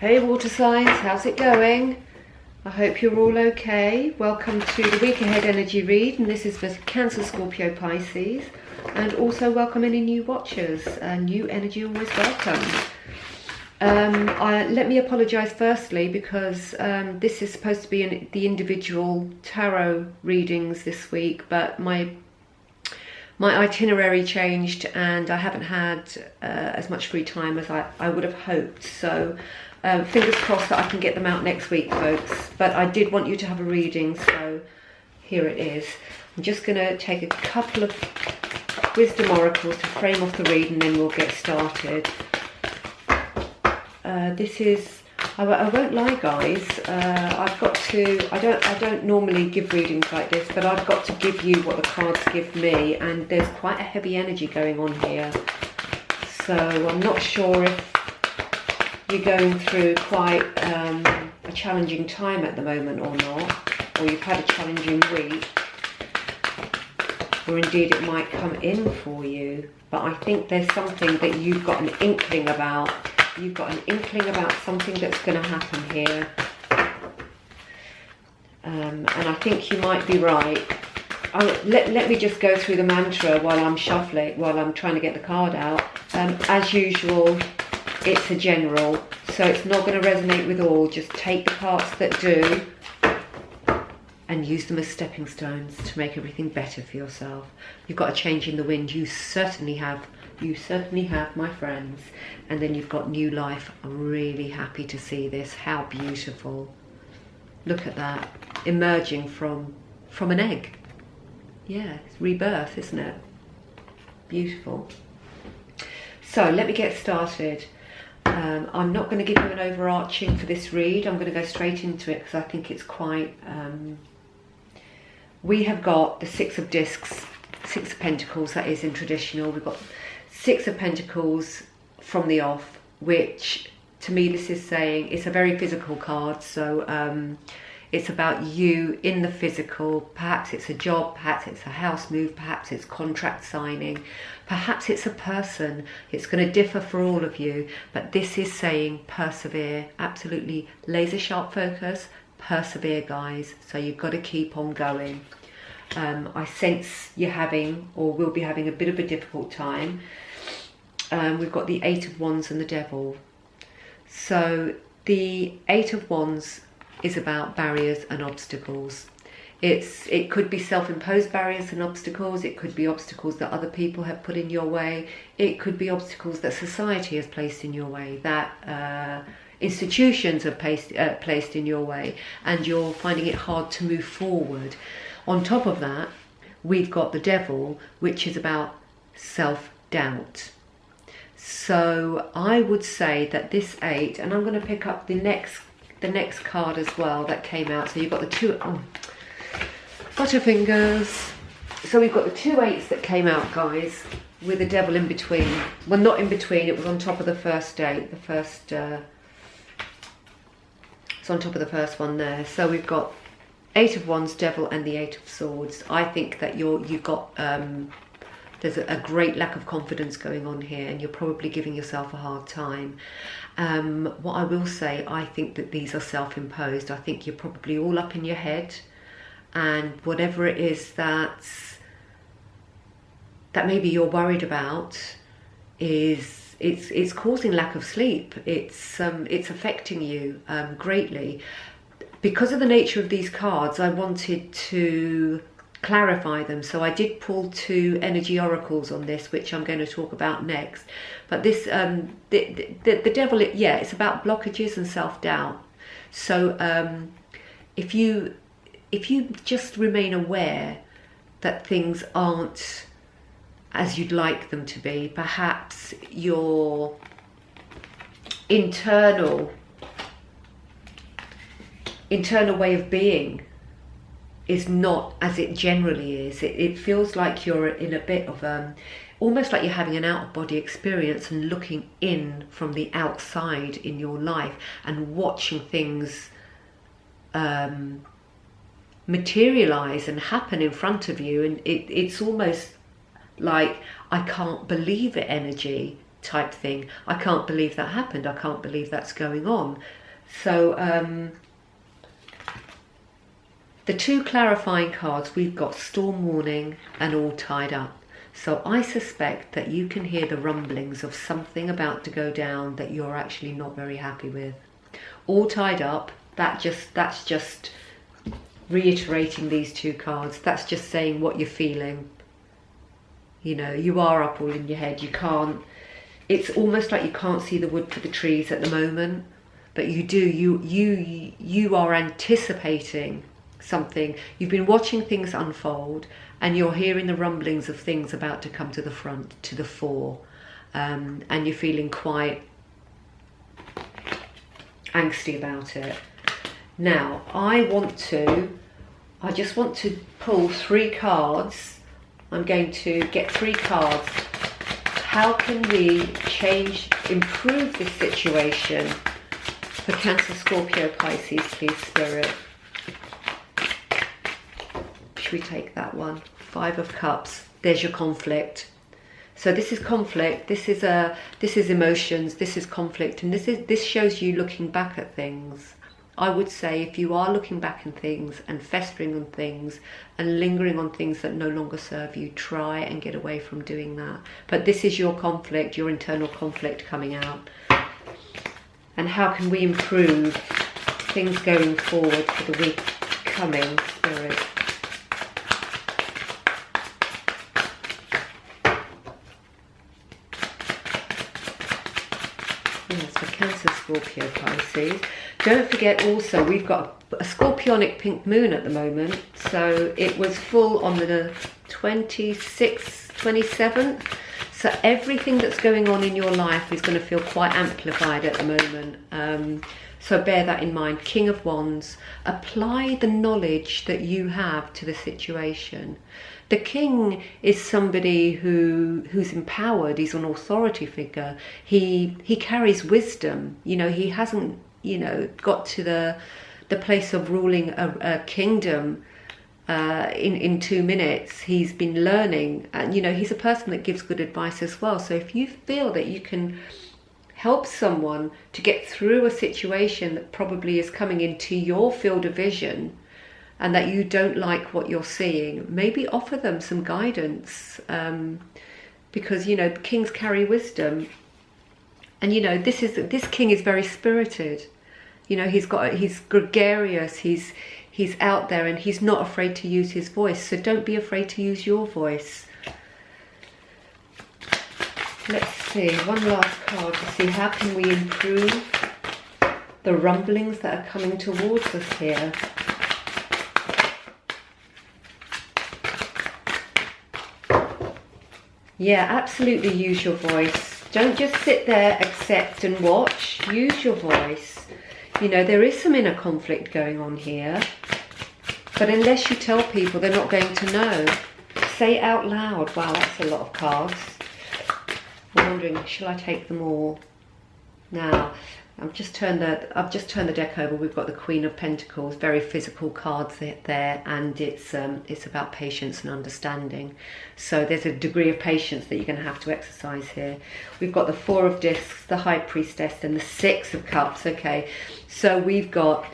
Hey water signs, how's it going? I hope you're all okay. Welcome to the week ahead energy read, and this is for Cancer, Scorpio, Pisces, and also welcome any new watchers. New energy always welcome. Let me apologise firstly because this is supposed to be the individual tarot readings this week, but my itinerary changed and I haven't had as much free time as I would have hoped. So fingers crossed that I can get them out next week, folks. But I did want you to have a reading, so here it is. I'm just going to take a couple of wisdom oracles to frame off the read and then we'll get started. This is, I won't lie guys, I've got to, I don't normally give readings like this, but I've got to give you what the cards give me, and there's quite a heavy energy going on here. So I'm not sure if you're going through quite a challenging time at the moment or not, or you've had a challenging week, or indeed it might come in for you. But I think there's something that you've got an inkling about. You've got an inkling about something that's going to happen here. And I think you might be right. Let me just go through the mantra while I'm shuffling, while I'm trying to get the card out. As usual, it's a general, so it's not going to resonate with all. Just take the parts that do and use them as stepping stones to make everything better for yourself. You've got a change in the wind. You certainly have. You certainly have, my friends. And then you've got new life. I'm really happy to see this. How beautiful. Look at that. Emerging from an egg. Yeah, it's rebirth, isn't it? Beautiful. So let me get started. I'm not going to give you an overarching for this read. I'm going to go straight into it because I think it's quite... we have got the Six of Discs, Six of Pentacles, that is in traditional. We've got Six of Pentacles from the off, which to me this is saying it's a very physical card. So it's about you in the physical. Perhaps it's a job, perhaps it's a house move, perhaps it's contract signing, perhaps it's a person. It's going to differ for all of you, but this is saying persevere. Absolutely laser sharp focus, persevere guys. So you've got to keep on going. I sense you're having, or will be having, a bit of a difficult time. We've got the Eight of Wands and the Devil. So the Eight of Wands is about barriers and obstacles. It could be self-imposed barriers and obstacles. It could be obstacles that other people have put in your way. It could be obstacles that society has placed in your way, that institutions have placed in your way, and you're finding it hard to move forward. On top of that, we've got the Devil, which is about self-doubt. So I would say that this Eight, and I'm going to pick up the next card as well that came out. So you've got the two, butterfingers. So we've got the two Eights that came out, guys, with the Devil in between. Well, not in between, it was on top of the first Eight. The first, it's on top of the first one there. So we've got Eight of Wands, Devil, and the Eight of Swords. I think that you've got, there's a great lack of confidence going on here, and you're probably giving yourself a hard time. What I will say, I think that these are self-imposed. I think you're probably all up in your head, and whatever it is that maybe you're worried about it's causing lack of sleep. It's affecting you greatly. Because of the nature of these cards, I wanted to clarify them. So I did pull two energy oracles on this, which I'm going to talk about next. But this, the Devil, it's about blockages and self-doubt. So if you just remain aware that things aren't as you'd like them to be, perhaps your internal way of being is not as it generally is. It feels like you're in a bit of almost like you're having an out-of-body experience and looking in from the outside in your life and watching things materialize and happen in front of you, and it's almost like I can't believe it energy type thing. I can't believe that happened. I can't believe that's going on. So the two clarifying cards, we've got Storm Warning and All Tied Up. So I suspect that you can hear the rumblings of something about to go down that you're actually not very happy with. All Tied Up, that's just reiterating these two cards. That's just saying what you're feeling. You know, you are up all in your head. You can't, it's almost like you can't see the wood for the trees at the moment, but you do. You are anticipating something. You've been watching things unfold, and you're hearing the rumblings of things about to come to the front, to the fore, and you're feeling quite angsty about it. Now, I just want to pull 3 cards. I'm going to get 3 cards. How can we improve this situation for Cancer, Scorpio, Pisces, please, Spirit? Should we take that one? 5 of Cups. There's your conflict. So this is conflict. This is emotions. This is conflict, and this shows you looking back at things. I would say if you are looking back on things and festering on things and lingering on things that no longer serve you, try and get away from doing that. But this is your conflict, your internal conflict coming out. And how can we improve things going forward for the week coming, Spirit? Yes, for Cancer, Scorpio, Pisces. Don't forget also, we've got a scorpionic pink moon at the moment. So it was full on the 26th, 27th. So everything that's going on in your life is going to feel quite amplified at the moment. So bear that in mind. King of Wands, apply the knowledge that you have to the situation. The king is somebody who's empowered. He's an authority figure. He carries wisdom. You know, he hasn't, you know, got to the place of ruling a kingdom in 2 minutes. He's been learning, and you know, he's a person that gives good advice as well. So if you feel that you can help someone to get through a situation that probably is coming into your field of vision and that you don't like what you're seeing, maybe offer them some guidance, because you know, kings carry wisdom. And you know, this king is very spirited. You know, he's gregarious, he's out there, and he's not afraid to use his voice. So don't be afraid to use your voice. Let's see, one last card to see how can we improve the rumblings that are coming towards us here. Yeah, absolutely use your voice. Don't just sit there, accept and watch. Use your voice. You know, there is some inner conflict going on here. But unless you tell people, they're not going to know. Say it out loud. Wow, that's a lot of cards. I'm wondering, shall I take them all? Now, I've just turned the deck over. We've got the Queen of Pentacles, very physical cards there, and it's about patience and understanding. So there's a degree of patience that you're going to have to exercise here. We've got the Four of Discs, the High Priestess, and the Six of Cups. Okay, so we've got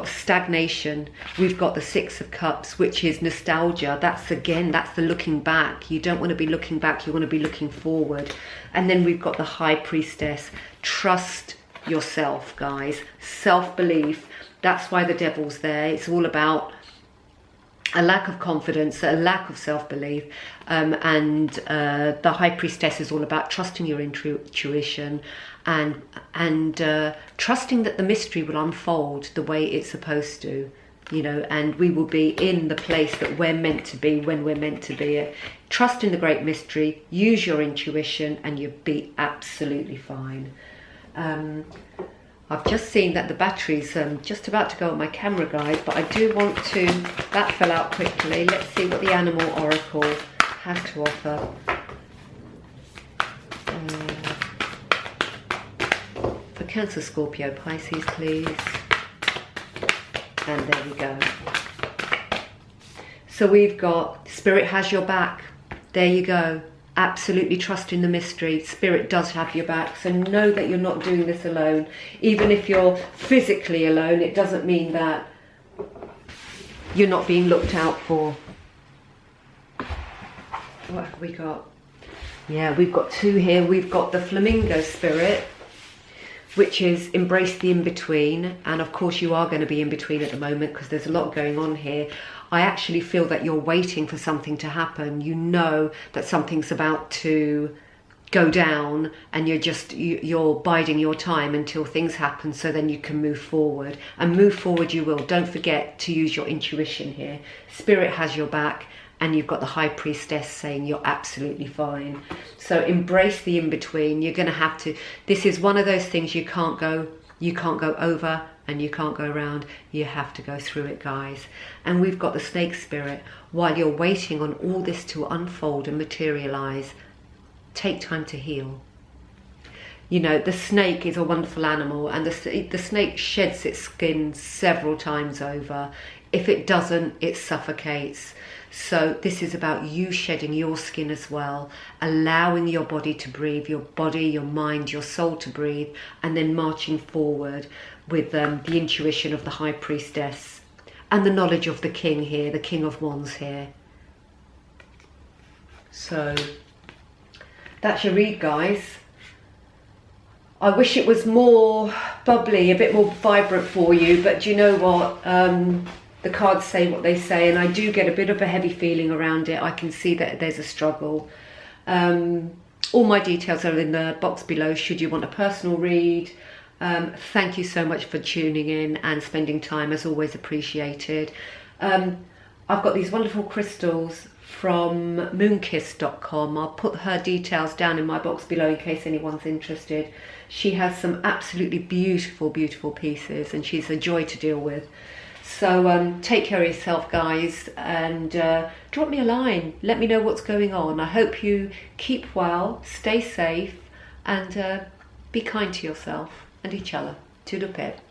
stagnation. We've got the Six of Cups, which is nostalgia. That's the looking back. You don't want to be looking back. You want to be looking forward. And then we've got the High Priestess. Trust yourself, guys. Self-belief. That's why the Devil's there. It's all about a lack of confidence, a lack of self-belief, and the High Priestess is all about trusting your intuition and trusting that the mystery will unfold the way it's supposed to, you know, and we will be in the place that we're meant to be when we're meant to be. Trust in the great mystery, use your intuition, and you'll be absolutely fine. I've just seen that the battery's just about to go on my camera, guys, but I do want to... That fell out quickly. Let's see what the Animal Oracle has to offer. For Cancer, Scorpio, Pisces, please. And there we go. So we've got Spirit has your back. There you go. absolutely trust in the mystery. Spirit does have your back, so know that you're not doing this alone. Even if you're physically alone, it doesn't mean that you're not being looked out for. What have we got? Yeah, we've got 2 here. We've got the flamingo spirit, which is embrace the in-between. And of course you are going to be in between at the moment because there's a lot going on here. I actually feel that you're waiting for something to happen. You know that something's about to go down, and you're biding your time until things happen, so then you can move forward. And move forward you will. Don't forget to use your intuition here. Spirit has your back, and you've got the High Priestess saying you're absolutely fine. So embrace the in-between. You're going to have to, this is one of those things you can't go over and you can't go around. You have to go through it, guys. And we've got the snake spirit. While you're waiting on all this to unfold and materialize, take time to heal. You know, the snake is a wonderful animal, and the snake sheds its skin several times over. If it doesn't, it suffocates. So this is about you shedding your skin as well, allowing your body to breathe, your body, your mind, your soul to breathe, and then marching forward with the intuition of the High Priestess and the knowledge of the King here, the King of Wands here. So that's your read, guys. I wish it was more bubbly, a bit more vibrant for you, but do you know what? The cards say what they say, and I do get a bit of a heavy feeling around it. I can see that there's a struggle. All my details are in the box below should you want a personal read. Thank you so much for tuning in and spending time, as always appreciated. I've got these wonderful crystals from moonkiss.com. I'll put her details down in my box below in case anyone's interested. She has some absolutely beautiful, beautiful pieces, and she's a joy to deal with. So take care of yourself, guys, and drop me a line. Let me know what's going on. I hope you keep well, stay safe, and be kind to yourself and each other. Toodle pip.